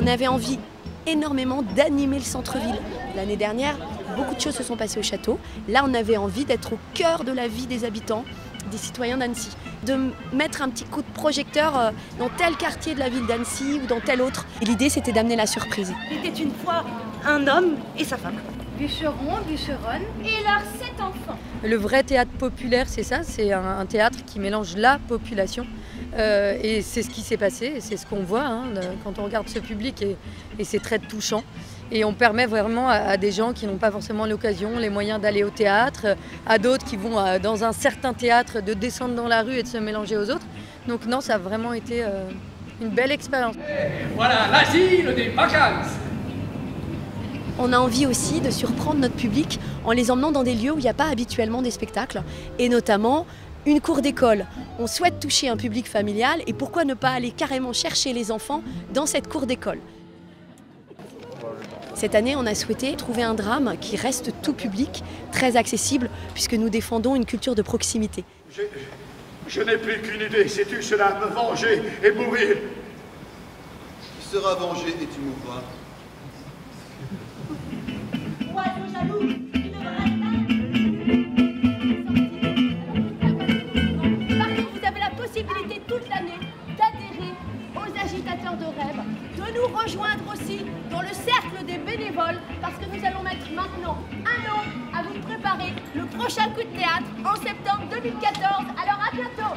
avait envie énormément d'animer le centre-ville. L'année dernière, beaucoup de choses se sont passées au château. Là, on avait envie d'être au cœur de la vie des habitants, des citoyens d'Annecy, de mettre un petit coup de projecteur dans tel quartier de la ville d'Annecy ou dans tel autre. Et l'idée, c'était d'amener la surprise. Il était une fois un homme et sa femme. Bûcheron, bûcheronne et leurs 7 enfants. Le vrai théâtre populaire, c'est ça, c'est un théâtre qui mélange la population. Et c'est ce qui s'est passé, et c'est ce qu'on voit quand on regarde ce public, et c'est très touchant. Et on permet vraiment à des gens qui n'ont pas forcément l'occasion, les moyens d'aller au théâtre, à d'autres qui vont dans un certain théâtre, de descendre dans la rue et de se mélanger aux autres. Donc non, ça a vraiment été une belle expérience. Voilà l'asile des vacances. On a envie aussi de surprendre notre public en les emmenant dans des lieux où il n'y a pas habituellement des spectacles, et notamment une cour d'école. On souhaite toucher un public familial, et pourquoi ne pas aller carrément chercher les enfants dans cette cour d'école. Cette année, on a souhaité trouver un drame qui reste tout public, très accessible, puisque nous défendons une culture de proximité. Je n'ai plus qu'une idée, sais-tu cela, me venger et mourir. Tu seras vengé et tu mourras. Oiseau jaloux, il ne Par contre, vous avez la possibilité toute l'année d'adhérer aux agitateurs de rêve, de nous rejoindre aussi dans le cercle des bénévoles, parce que nous allons mettre maintenant 1 an à vous préparer le prochain coup de théâtre en septembre 2014. Alors à bientôt!